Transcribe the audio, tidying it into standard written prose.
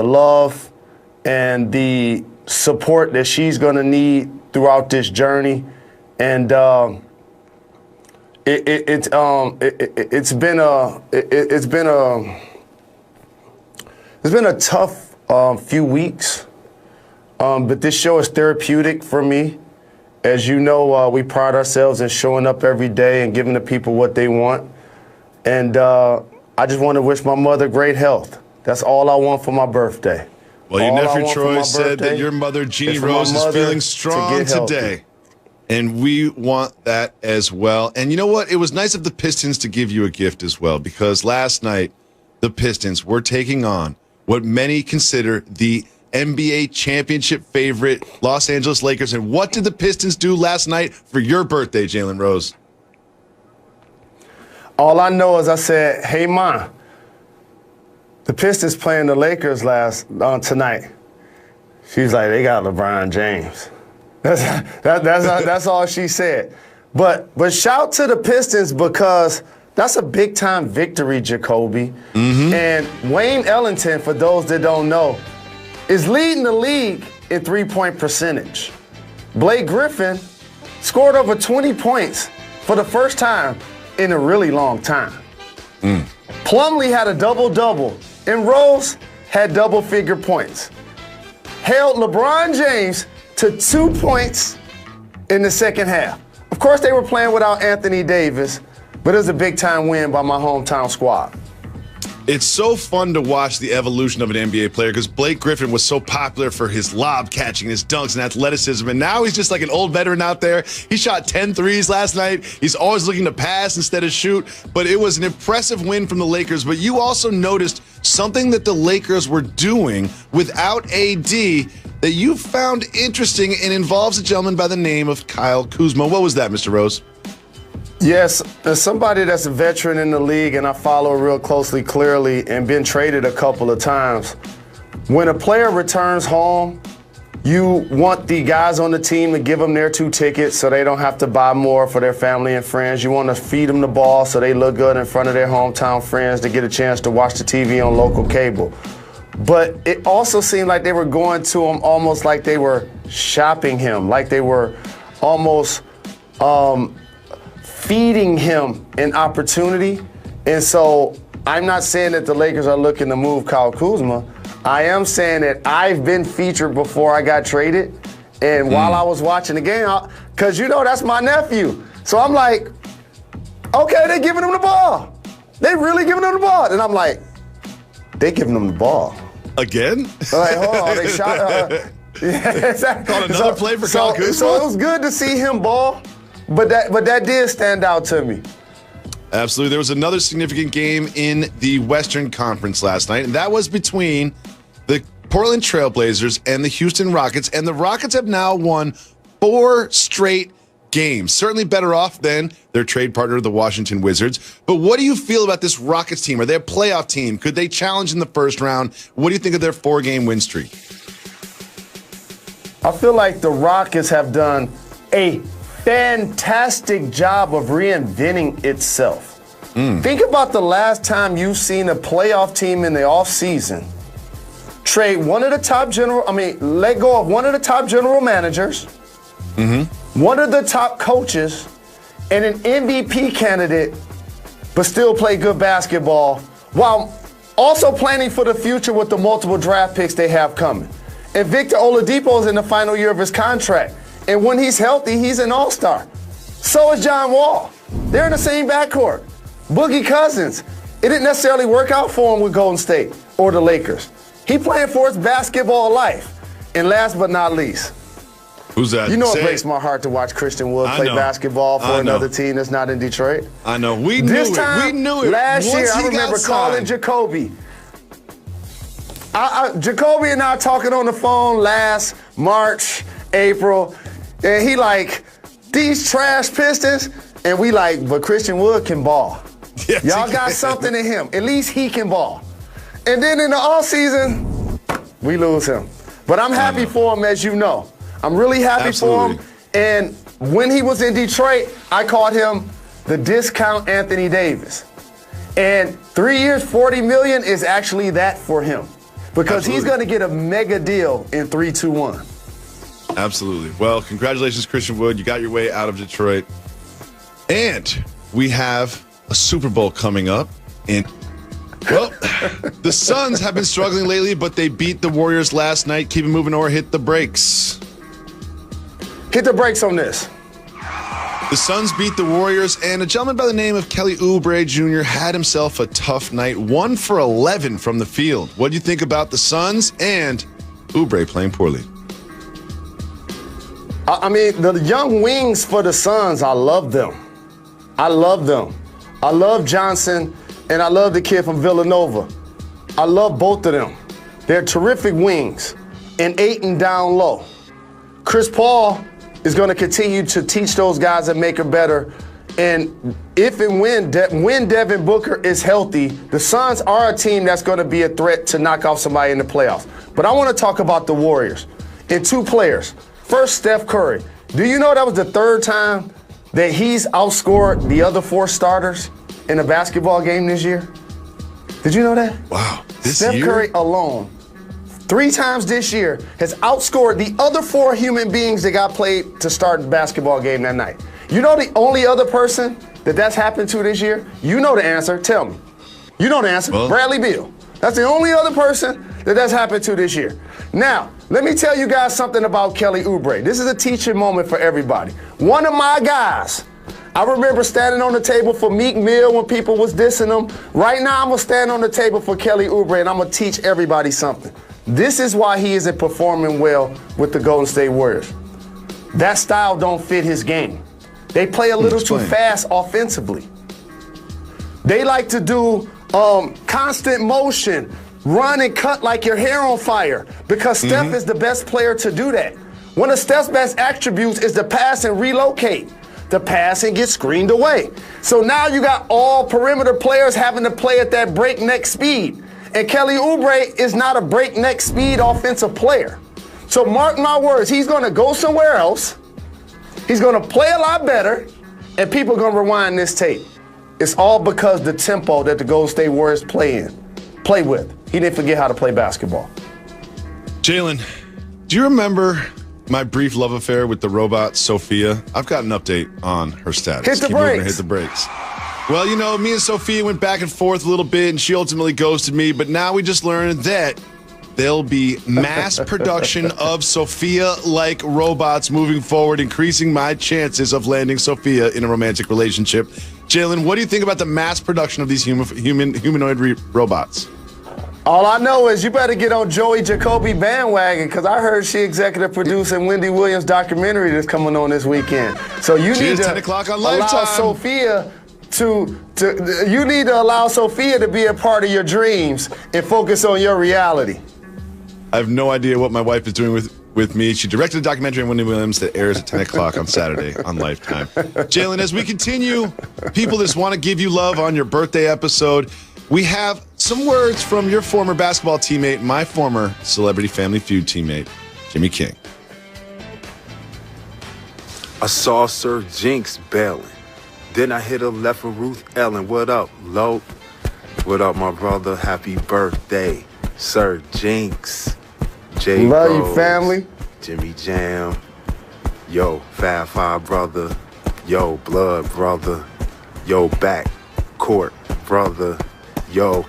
the love and the support that she's going to need throughout this journey. And it's been a tough few weeks, but this show is therapeutic for me. As you know, we pride ourselves in showing up every day and giving the people what they want. And I just want to wish my mother great health. That's all I want for my birthday. Well, your nephew Troy said that your mother, Jeannie Rose, is feeling strong today. And we want that as well. And you know what? It was nice of the Pistons to give you a gift as well, because last night the Pistons were taking on what many consider the NBA championship favorite Los Angeles Lakers. And what did the Pistons do last night for your birthday, Jalen Rose? All I know is I said, hey, Ma, the Pistons playing the Lakers tonight. She's like, they got LeBron James. That's all she said. But shout to the Pistons, because that's a big-time victory, Jacoby. Mm-hmm. And Wayne Ellington, for those that don't know, is leading the league in three-point percentage. Blake Griffin scored over 20 points for the first time in a really long time. Plumlee had a double-double, and Rose had double-figure points. Held LeBron James to 2 points in the second half. Of course, they were playing without Anthony Davis, but it was a big-time win by my hometown squad. It's so fun to watch the evolution of an NBA player, because Blake Griffin was so popular for his lob catching, his dunks, and athleticism, and now he's just like an old veteran out there. He shot 10 threes last night. He's always looking to pass instead of shoot, but it was an impressive win from the Lakers. But you also noticed something that the Lakers were doing without AD that you found interesting, and involves a gentleman by the name of Kyle Kuzma. What was that, Mr. Rose? Yes, as somebody that's a veteran in the league, and I follow real closely, clearly, and been traded a couple of times, when a player returns home, you want the guys on the team to give them their 2 tickets so they don't have to buy more for their family and friends. You want to feed them the ball so they look good in front of their hometown friends to get a chance to watch the TV on local cable. But it also seemed like they were going to him almost like they were shopping him, like they were almost feeding him an opportunity. And so I'm not saying that the Lakers are looking to move Kyle Kuzma. I am saying that I've been featured before I got traded. And while I was watching the game, because that's my nephew. So I'm like, okay, they're giving him the ball. They really giving him the ball. And I'm like, they giving him the ball. Again? Like, hold on, they shot. Yeah, exactly. Called another play for Kyle Kuzma? So it was good to see him ball, but that did stand out to me. Absolutely. There was another significant game in the Western Conference last night, and that was between the Portland Trailblazers and the Houston Rockets, and the Rockets have now won 4 straight games. Certainly better off than their trade partner, the Washington Wizards. But what do you feel about this Rockets team? Are they a playoff team? Could they challenge in the first round? What do you think of their 4-game win streak? I feel like the Rockets have done a fantastic job of reinventing itself. Think about the last time you've seen a playoff team in the offseason trade let go of one of the top general managers, one of the top coaches, and an MVP candidate, but still play good basketball while also planning for the future with the multiple draft picks they have coming. And Victor Oladipo is in the final year of his contract. And when he's healthy, he's an all-star. So is John Wall. They're in the same backcourt. Boogie Cousins. It didn't necessarily work out for him with Golden State or the Lakers. He playing for his basketball life. And last but not least, who's that? You know it breaks my heart to watch Christian Wood play basketball for another team that's not in Detroit. I know. We knew it. Last year, I remember calling Jacoby. Jacoby and I talking on the phone last March, April, and he like, these trash Pistons, and we like, but Christian Wood can ball. Yes, y'all got something in him. At least he can ball. And then in the offseason, we lose him. But I'm happy for him, as you know. I'm really happy for him. And when he was in Detroit, I called him the discount Anthony Davis. And 3 years, $40 million is actually that for him. because Absolutely. he's going to get a mega deal in 3-2-1. Absolutely. Well, congratulations, Christian Wood. You got your way out of Detroit. And we have a Super Bowl coming up. And, well, the Suns have been struggling lately, but they beat the Warriors last night. Keep it moving or hit the brakes. Hit the brakes on this. The Suns beat the Warriors, and a gentleman by the name of Kelly Oubre Jr. had himself a tough night. 1 for 11 from the field. What do you think about the Suns and Oubre playing poorly? I mean, the young wings for the Suns, I love them. I love them. I love Johnson, and I love the kid from Villanova. I love both of them. They're terrific wings, and Ayton down low. Chris Paul is going to continue to teach those guys and make them better. And if and when Devin Booker is healthy, the Suns are a team that's going to be a threat to knock off somebody in the playoffs. But I want to talk about the Warriors and 2 players. First, Steph Curry. Do you know that was the 3rd time that he's outscored the other 4 starters in a basketball game this year? Did you know that? Wow. Steph Curry alone, 3 times this year, has outscored the other 4 human beings that got played to start the basketball game that night. You know the only other person that's happened to this year? You know the answer. Tell me. You know the answer. Well, Bradley Beal. That's the only other person that's happened to this year. Now, let me tell you guys something about Kelly Oubre. This is a teaching moment for everybody. One of my guys, I remember standing on the table for Meek Mill when people was dissing him. Right now, I'm going to stand on the table for Kelly Oubre, and I'm going to teach everybody something. This is why he isn't performing well with the Golden State Warriors. That style don't fit his game. They play a little too fast offensively. They like to do constant motion, run and cut like your hair on fire, because Steph is the best player to do that. One of Steph's best attributes is to pass and relocate. The pass and get screened away. So now you got all perimeter players having to play at that breakneck speed. And Kelly Oubre is not a breakneck speed offensive player. So mark my words, he's going to go somewhere else. He's going to play a lot better, and people are going to rewind this tape. It's all because the tempo that the Golden State Warriors play with. He didn't forget how to play basketball. Jalen, do you remember my brief love affair with the robot Sophia? I've got an update on her status. Hit the brakes. Hit the brakes. Well, you know, me and Sophia went back and forth a little bit, and she ultimately ghosted me. But now we just learned that there'll be mass production of Sophia-like robots moving forward, increasing my chances of landing Sophia in a romantic relationship. Jalen, what do you think about the mass production of these humanoid robots? All I know is you better get on Joey Jacoby bandwagon, because I heard she executive producing Wendy Williams' documentary that's coming on this weekend. So you need to 10 o'clock on allow Lifetime. Sophia you need to allow Sophia to be a part of your dreams and focus on your reality. I have no idea what my wife is doing with me. She directed a documentary on Wendy Williams that airs at 10 o'clock on Saturday on Lifetime. Jalen, as we continue, people just want to give you love on your birthday episode. We have some words from your former basketball teammate, my former Celebrity Family Feud teammate, Jimmy King. I saw Sir Jinx bailing. Then I hit a left for Ruth Ellen. What up, Lo? What up, my brother? Happy birthday, Sir Jinx. J. Love you, Rose, family. Jimmy Jam. Yo, Fab Five brother. Yo, Blood brother. Yo, Back Court brother. Yo,